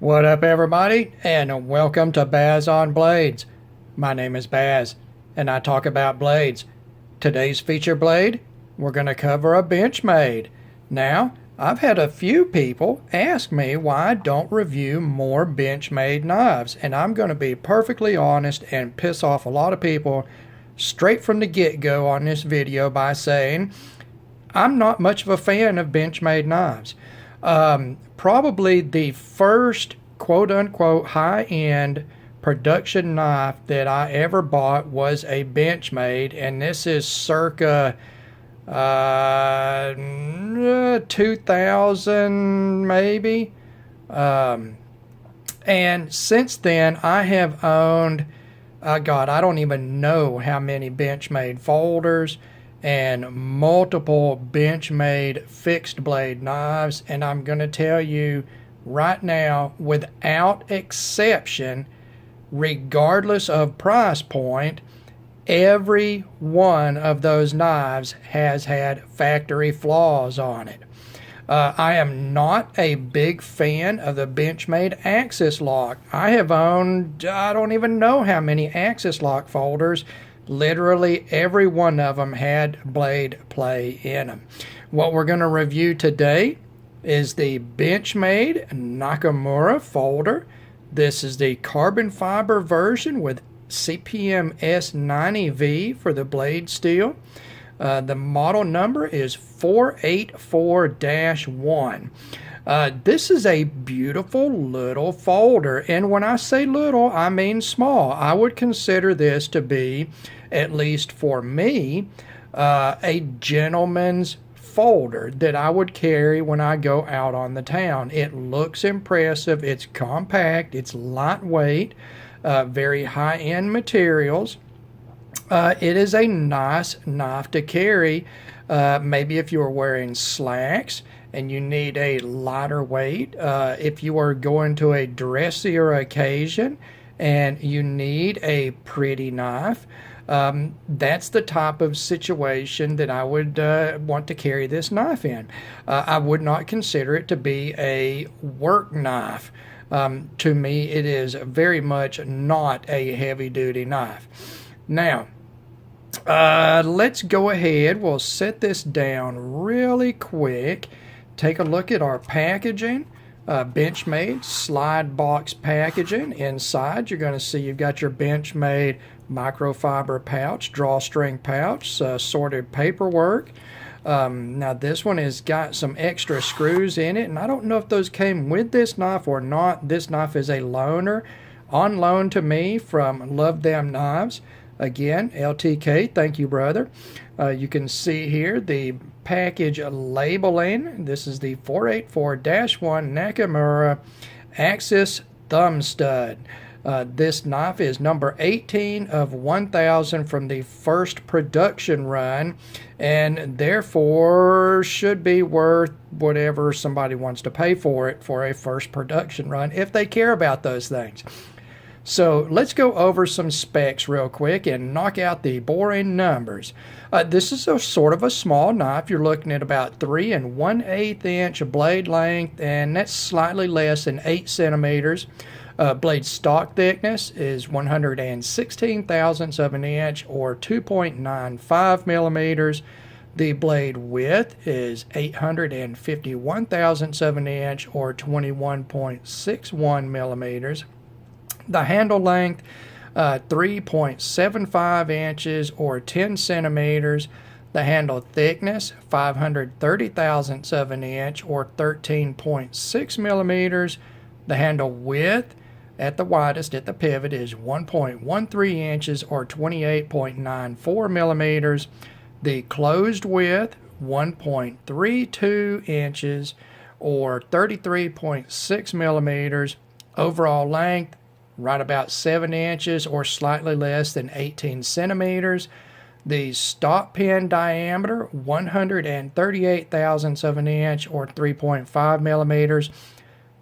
What up, everybody, and welcome to Baz on Blades. My name is Baz, and I talk about blades. Today's feature blade, we're going to cover a Benchmade. Now, I've had a few people ask me why I don't review more Benchmade knives, and I'm going to be perfectly honest and piss off a lot of people straight from the get-go on this video by saying I'm not much of a fan of Benchmade knives. Probably the first quote-unquote high-end production knife that I ever bought was a Benchmade, and this is circa 2000 maybe. And since then I have owned, God, I don't even know how many Benchmade folders and multiple Benchmade fixed blade knives, and I'm going to tell you right now, without exception, regardless of price point, every one of those knives has had factory flaws on it. I am not a big fan of the Benchmade Axis Lock. I have owned, I don't even know how many Axis Lock folders. Literally every one of them had blade play in them. What we're going to review today is the Benchmade Nakamura folder. This is the carbon fiber version with CPM-S90v for the blade steel. The model number is 484-1. This is a beautiful little folder, and when I say little, I mean small. I would consider this to be, at least for me, a gentleman's folder that I would carry when I go out on the town. It looks impressive, it's compact, it's lightweight, very high-end materials. It is a nice knife to carry, maybe if you are wearing slacks and you need a lighter weight, if you are going to a dressier occasion and you need a pretty knife. That's the type of situation that I would want to carry this knife in. I would not consider it to be a work knife. To me, it is very much not a heavy-duty knife. Now, let's go ahead. We'll set this down really quick. Take a look at our packaging. Benchmade slide box packaging. Inside, you're going to see you've got your Benchmade microfiber pouch, drawstring pouch, sorted paperwork. Now this one has got some extra screws in it, and I don't know if those came with this knife or not. This knife is a loaner, on loan to me from Love Them Knives. Again, LTK, thank you, brother. You can see here the package labeling. This is the 484-1 Nakamura Axis Thumb Stud. This knife is number 18 of 1,000 from the first production run, and therefore should be worth whatever somebody wants to pay for it for a first production run, if they care about those things. So let's go over some specs real quick and knock out the boring numbers. This is a sort of a small knife. You're looking at about 3 1/8 inch blade length, and that's slightly less than 8 centimeters. Blade stock thickness is 116 thousandths of an inch, or 2.95 millimeters. The blade width is 851 thousandths of an inch, or 21.61 millimeters. The handle length, 3.75 inches or 10 centimeters. The handle thickness, 530 thousandths of an inch or 13.6 millimeters. The handle width at the widest at the pivot is 1.13 inches or 28.94 millimeters. The closed width, 1.32 inches or 33.6 millimeters. Overall length, right about 7 inches or slightly less than 18 centimeters. The stop pin diameter, 138 thousandths of an inch or 3.5 millimeters.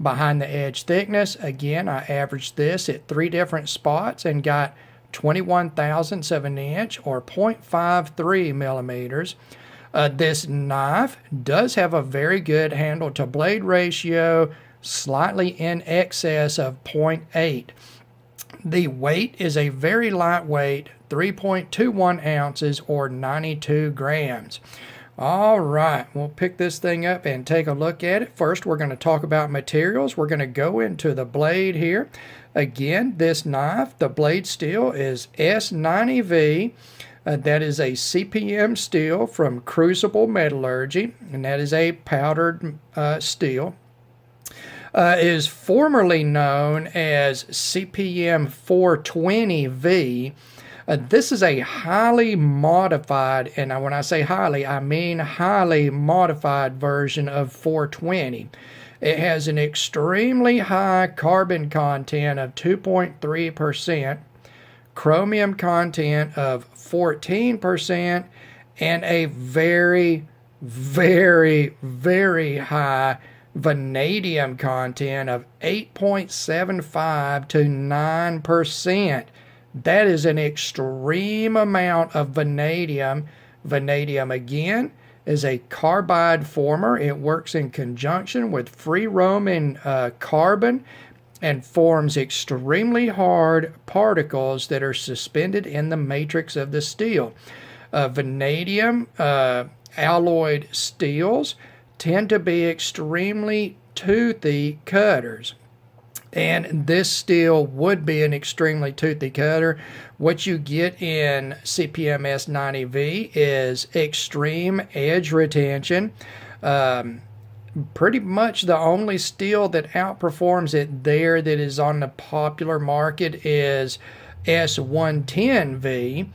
Behind the edge thickness, again, I averaged this at 3 different spots and got 21 thousandths of an inch or 0.53 millimeters. This knife does have a very good handle to blade ratio, slightly in excess of 0.8. The weight is a very lightweight 3.21 ounces or 92 grams. All right, we'll pick this thing up and take a look at it. First, we're going to talk about materials. We're going to go into the blade here. Again, this knife, the blade steel is S90v. That is a CPM steel from Crucible Metallurgy, and that is a powdered steel. Is formerly known as CPM-420v. This is a highly modified, and when I say highly, I mean highly modified version of 420. It has an extremely high carbon content of 2.3%, chromium content of 14%, and a very, very, very high vanadium content of 8.75 to 9%. That is an extreme amount of vanadium. Vanadium, again, is a carbide former. It works in conjunction with free roaming carbon and forms extremely hard particles that are suspended in the matrix of the steel. Vanadium alloyed steels tend to be extremely toothy cutters. And this steel would be an extremely toothy cutter. What you get in CPM-S90v is extreme edge retention. Pretty much the only steel that outperforms it there that is on the popular market is S110v.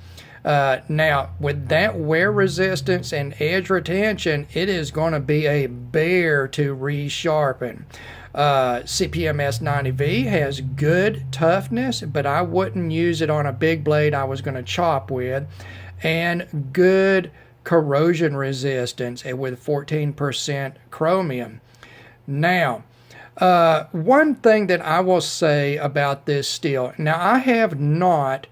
Now, with that wear resistance and edge retention, it is going to be a bear to resharpen. CPM-S90v has good toughness, but I wouldn't use it on a big blade I was going to chop with, and good corrosion resistance with 14% chromium. Now, one thing that I will say about this steel, now I have not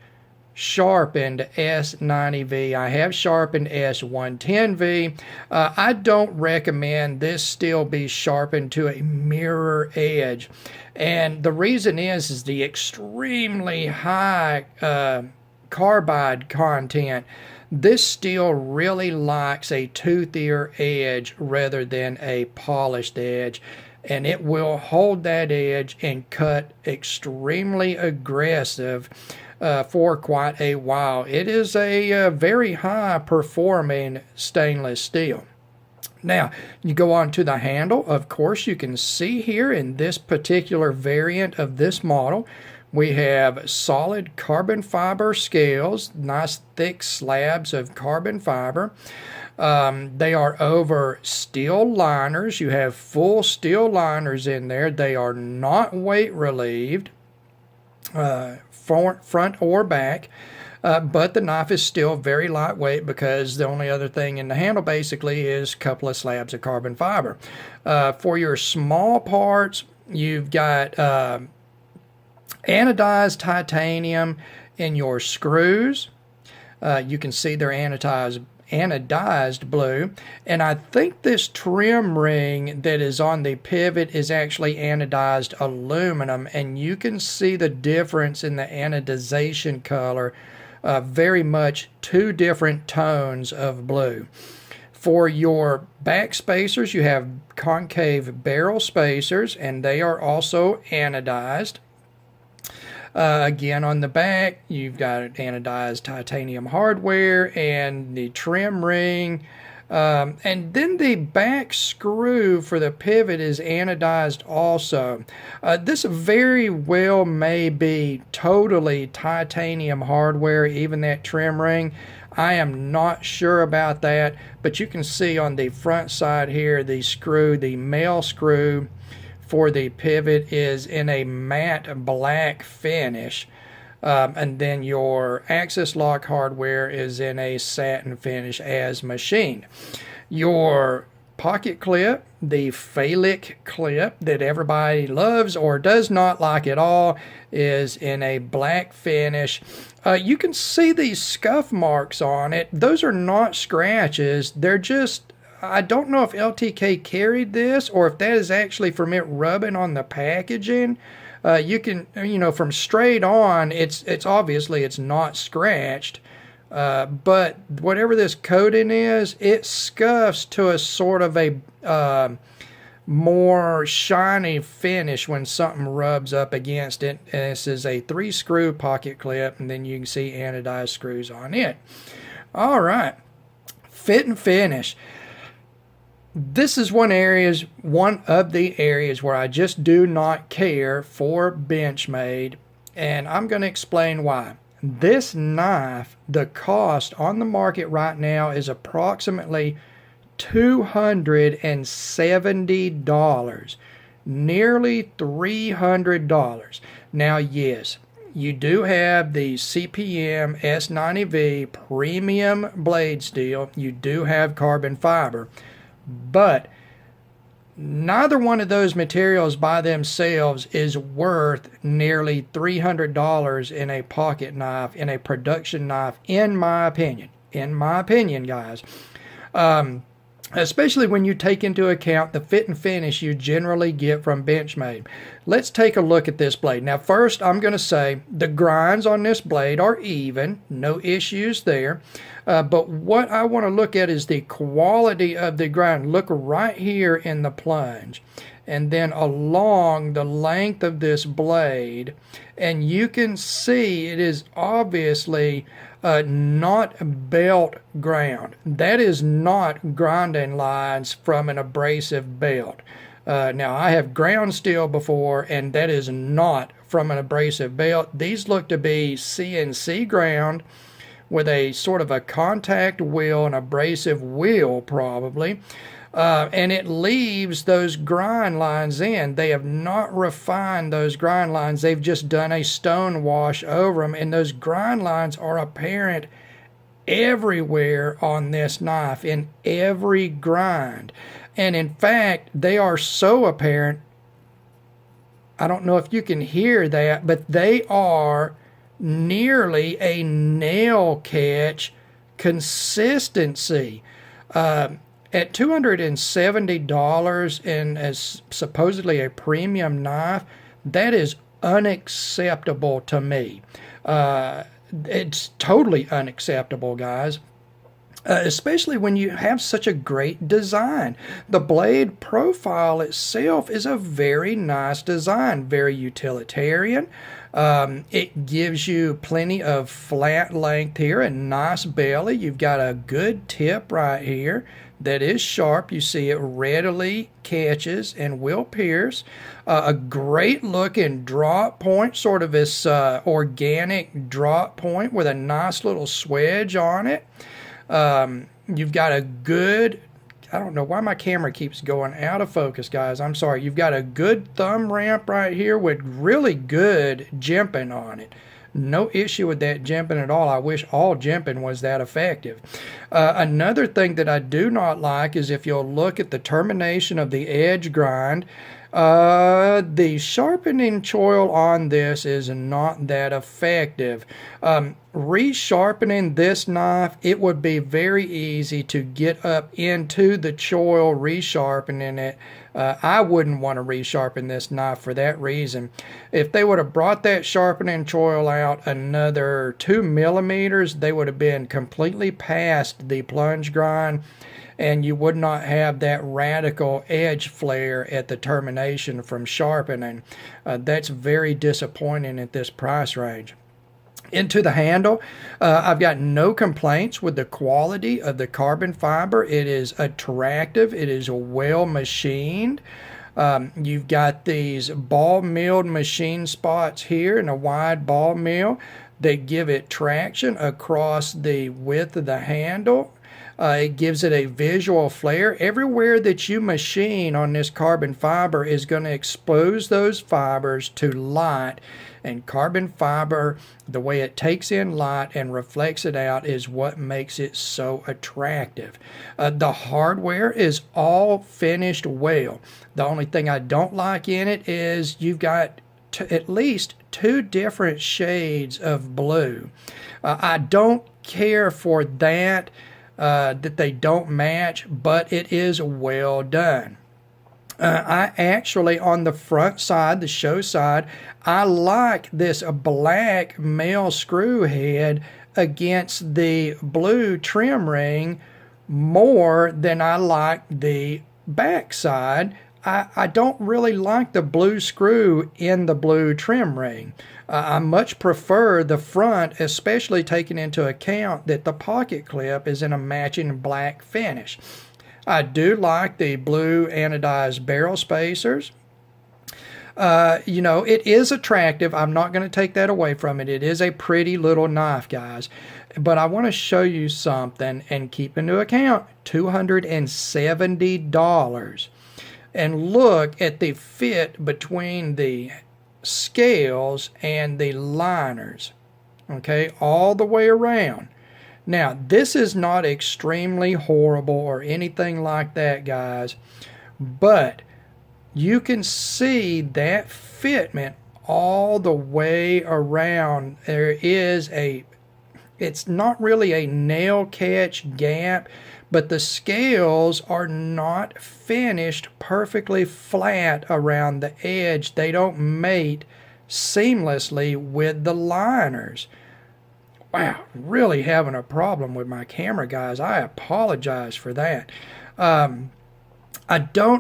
sharpened S90v. I have sharpened S110v. I don't recommend this steel be sharpened to a mirror edge. And the reason is the extremely high carbide content. This steel really likes a toothier edge rather than a polished edge. And it will hold that edge and cut extremely aggressive for quite a while. It is a very high performing stainless steel. Now, you go on to the handle. Of course, you can see here in this particular variant of this model, we have solid carbon fiber scales, nice thick slabs of carbon fiber. They are over steel liners. You have full steel liners in there. They are not weight relieved, front or back, but the knife is still very lightweight because the only other thing in the handle basically is a couple of slabs of carbon fiber. For your small parts, you've got anodized titanium in your screws. You can see they're anodized blue, and I think this trim ring that is on the pivot is actually anodized aluminum, and you can see the difference in the anodization color. Very much two different tones of blue. For your back spacers, you have concave barrel spacers, and they are also anodized. Again, on the back, you've got anodized titanium hardware and the trim ring. And then the back screw for the pivot is anodized also. This very well may be totally titanium hardware, even that trim ring. I am not sure about that, but you can see on the front side here, the screw, the male screw for the pivot is in a matte black finish, and then your axis lock hardware is in a satin finish as machined. Your pocket clip, the phallic clip that everybody loves or does not like at all, is in a black finish. You can see these scuff marks on it. Those are not scratches. They're just I don't know if LTK carried this or if that is actually from it rubbing on the packaging. You can, from straight on, it's obviously it's not scratched. But whatever this coating is, it scuffs to a sort of a more shiny finish when something rubs up against it. And this is a 3-screw pocket clip, and then you can see anodized screws on it. All right, fit and finish. This is one of the areas where I just do not care for Benchmade, and I'm going to explain why. This knife, the cost on the market right now is approximately $270, nearly $300. Now, yes, you do have the CPM-S90v premium blade steel. You do have carbon fiber, but neither one of those materials by themselves is worth nearly $300 in a pocket knife, in a production knife, in my opinion. In my opinion, guys. Especially when you take into account the fit and finish you generally get from Benchmade. Let's take a look at this blade. Now, first, I'm going to say the grinds on this blade are even. No issues there. But what I want to look at is the quality of the grind. Look right here in the plunge. And then along the length of this blade. And you can see it is obviously not belt ground. That is not grinding lines from an abrasive belt. Now, I have ground steel before, and that is not from an abrasive belt. These look to be CNC ground with a sort of a contact wheel, an abrasive wheel probably. And it leaves those grind lines in. They have not refined those grind lines. They've just done a stone wash over them, and those grind lines are apparent everywhere on this knife, in every grind. And in fact, they are so apparent, I don't know if you can hear that, but they are nearly a nail catch consistency. At $270 and as supposedly a premium knife, that is unacceptable to me. It's totally unacceptable, guys. Especially when you have such a great design. The blade profile itself is a very nice design, very utilitarian. It gives you plenty of flat length here, a nice belly. You've got a good tip right here that is sharp. You see it readily catches and will pierce. A great looking drop point, sort of this organic drop point with a nice little swedge on it. You've got a good, I don't know why my camera keeps going out of focus, guys. I'm sorry. You've got a good thumb ramp right here with really good jimping on it. No issue with that jimping at all. I wish all jimping was that effective. Another thing that I do not like is if you'll look at the termination of the edge grind, the sharpening choil on this is not that effective. Resharpening this knife, it would be very easy to get up into the choil, resharpening it. I wouldn't want to resharpen this knife for that reason. If they would have brought that sharpening choil out another 2 millimeters, they would have been completely past the plunge grind, and you would not have that radical edge flare at the termination from sharpening. That's very disappointing at this price range. Into the handle, I've got no complaints with the quality of the carbon fiber. It is attractive. It is well machined. You've got these ball milled machine spots here and a wide ball mill that give it traction across the width of the handle. It gives it a visual flare. Everywhere that you machine on this carbon fiber is going to expose those fibers to light. And carbon fiber, the way it takes in light and reflects it out, is what makes it so attractive. The hardware is all finished well. The only thing I don't like in it is you've got at least 2 different shades of blue. I don't care for that that they don't match, but it is well done. I actually, on the front side, the show side, I like this black male screw head against the blue trim ring more than I like the back side. I don't really like the blue screw in the blue trim ring. I much prefer the front, especially taking into account that the pocket clip is in a matching black finish. I do like the blue anodized barrel spacers. It is attractive. I'm not going to take that away from it. It is a pretty little knife, guys. But I want to show you something, and keep into account $270. And look at the fit between the scales and the liners. Okay, all the way around. Now, this is not extremely horrible or anything like that, guys, but you can see that fitment all the way around. It's not really a nail catch gap, but the scales are not finished perfectly flat around the edge. They don't mate seamlessly with the liners. Wow, really having a problem with my camera, guys. I apologize for that.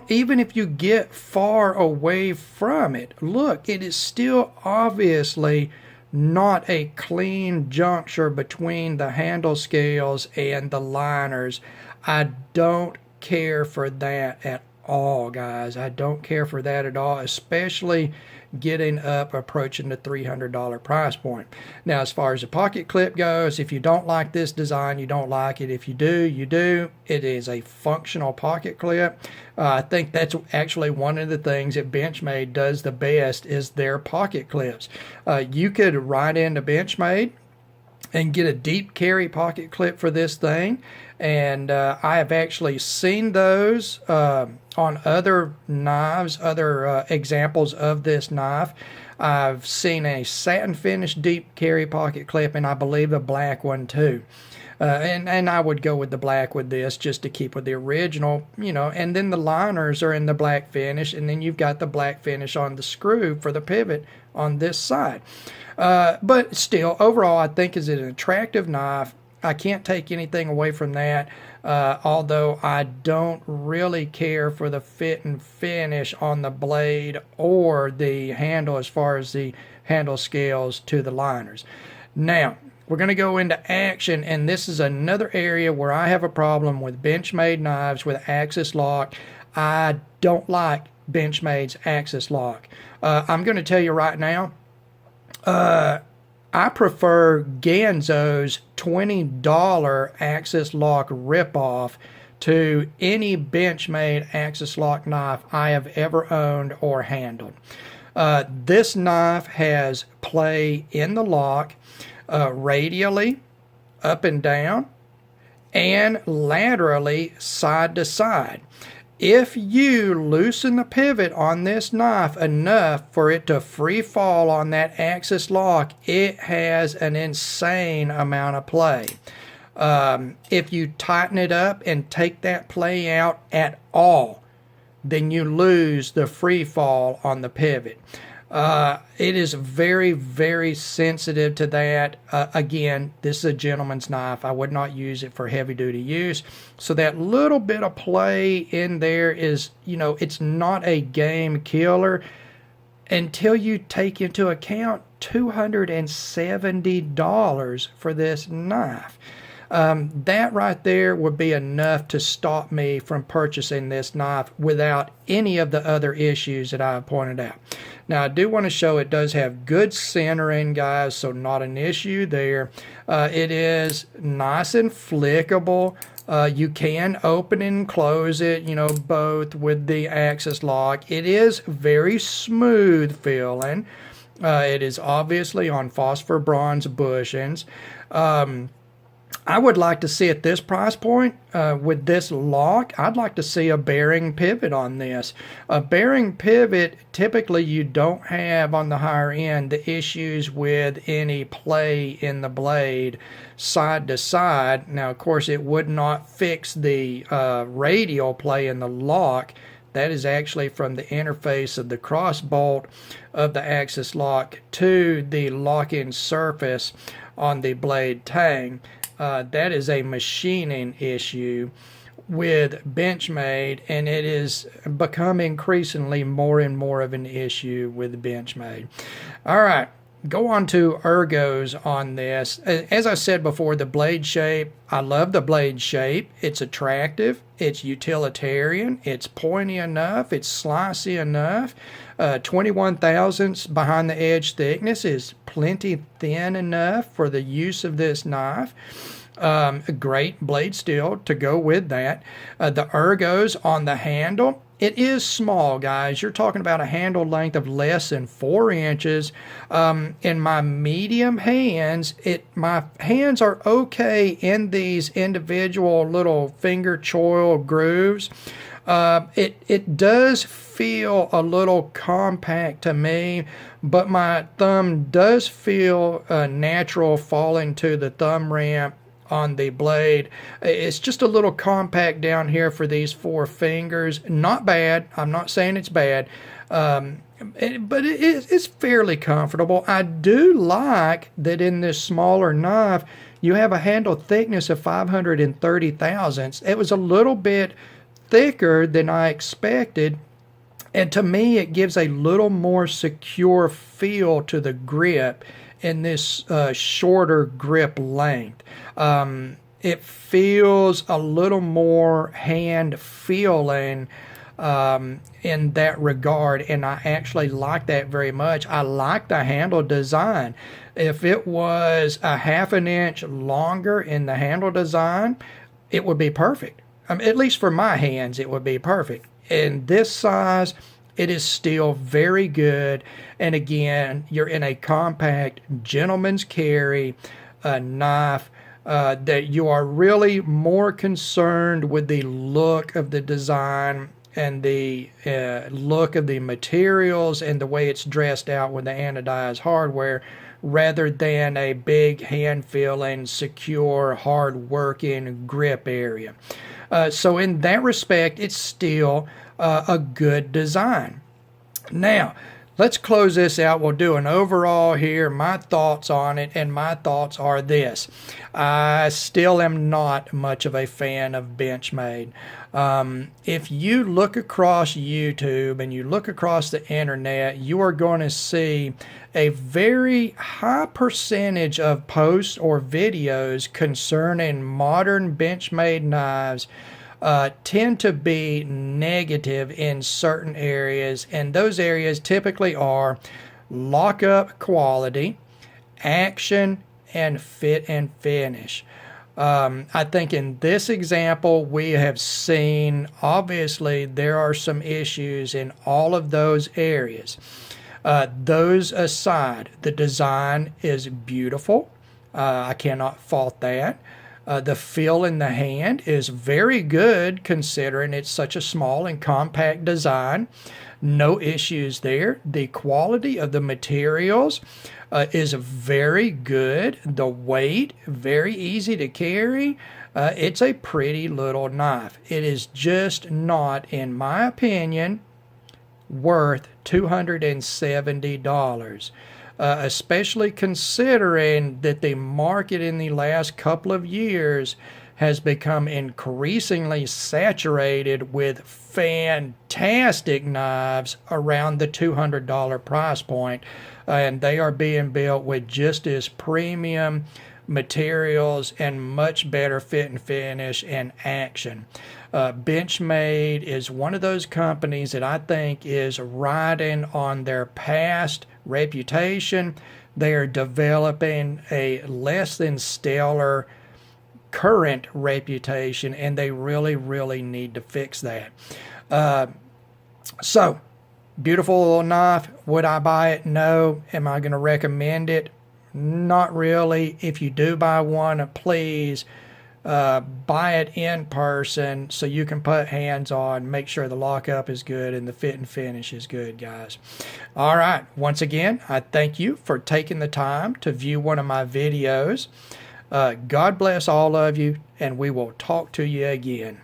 Even if you get far away from it, look, it is still obviously not a clean juncture between the handle scales and the liners. I don't care for that at all, guys. I don't care for that at all, especially getting up approaching the $300 price point. Now, as far as the pocket clip goes, if you don't like this design, you don't like it. If you do, you do. It is a functional pocket clip. I think that's actually one of the things that Benchmade does the best is their pocket clips. You could write into Benchmade and get a deep carry pocket clip for this thing, and I have actually seen those on other knives, other examples of this knife. I've seen a satin finish deep carry pocket clip, and I believe a black one too. And I would go with the black with this just to keep with the original, and then the liners are in the black finish, and then you've got the black finish on the screw for the pivot on this side. But still, overall, I think is an attractive knife. I can't take anything away from that, although I don't really care for the fit and finish on the blade or the handle as far as the handle scales to the liners. Now, we're going to go into action, and this is another area where I have a problem with Benchmade knives with axis lock. I don't like Benchmade's axis lock. I'm going to tell you right now, I prefer Ganzo's $20 axis lock ripoff to any Benchmade axis lock knife I have ever owned or handled. This knife has play in the lock, radially, up and down, and laterally, side to side. If you loosen the pivot on this knife enough for it to free fall on that axis lock, it has an insane amount of play. If you tighten it up and take that play out at all, then you lose the free fall on the pivot. It is very, very sensitive to that. Again, this is a gentleman's knife. I would not use it for heavy duty use. So that little bit of play in there is, it's not a game killer until you take into account $270 for this knife. That right there would be enough to stop me from purchasing this knife without any of the other issues that I've pointed out. Now, I do want to show it does have good centering, guys, so not an issue there. It is nice and flickable. You can open and close it, both with the axis lock. It is very smooth feeling. It is obviously on phosphor bronze bushings. I would like to see at this price point, with this lock, I'd like to see a bearing pivot on this. A bearing pivot, typically you don't have on the higher end the issues with any play in the blade side to side. Now, of course, it would not fix the radial play in the lock. That is actually from the interface of the cross bolt of the axis lock to the lock-in surface on the blade tang. That is a machining issue with Benchmade, and it is become increasingly more and more of an issue with Benchmade. All right, go on to ergos on this. As I said before, the blade shape, I love the blade shape. It's attractive, it's utilitarian, it's pointy enough, it's slicey enough. 21 thousandths behind the edge thickness is plenty thin enough for the use of this knife. A great blade steel to go with that. The ergos on the handle, it is small, guys. You're talking about a handle length of less than 4 inches. In my medium hands, my hands are okay in these individual little finger choil grooves. It does feel a little compact to me, but my thumb does feel natural falling to the thumb ramp on the blade. It's just a little compact down here for these 4 fingers. Not bad. I'm not saying it's bad, but it's fairly comfortable. I do like that in this smaller knife, you have a handle thickness of 530 thousandths. It was a little bit thicker than I expected, and to me it gives a little more secure feel to the grip in this shorter grip length. It feels a little more hand feeling in that regard, and I actually like that very much. I like the handle design. If it was a 1/2 inch longer in the handle design, it would be perfect. At least for my hands, it would be perfect. In this size, it is still very good. And again, you're in a compact gentleman's carry knife that you are really more concerned with the look of the design and the look of the materials and the way it's dressed out with the anodized hardware, rather than a big hand-feeling, secure, hard-working grip area. So in that respect, it's still a good design. Now, let's close this out. We'll do an overall here, my thoughts on it, and my thoughts are this. I still am not much of a fan of Benchmade. If you look across YouTube and you look across the internet, you are going to see a very high percentage of posts or videos concerning modern Benchmade knives tend to be negative in certain areas, and those areas typically are lockup quality, action, and fit and finish. I think in this example, we have seen, obviously, there are some issues in all of those areas. Those aside, the design is beautiful. I cannot fault that. The feel in the hand is very good considering it's such a small and compact design. No issues there. The quality of the materials is very good. The weight, very easy to carry. It's a pretty little knife. It is just not, in my opinion, worth $270. Especially considering that the market in the last couple of years has become increasingly saturated with fantastic knives around the $200 price point, and they are being built with just as premium materials and much better fit and finish and action. Benchmade is one of those companies that I think is riding on their past reputation. They are developing a less than stellar current reputation, and they really need to fix that. So, beautiful little knife. Would I buy it? No. Am I going to recommend it? Not really. If you do buy one, please buy it in person so you can put hands on, make sure the lockup is good and the fit and finish is good, guys. All right. Once again, I thank you for taking the time to view one of my videos. God bless all of you, and we will talk to you again.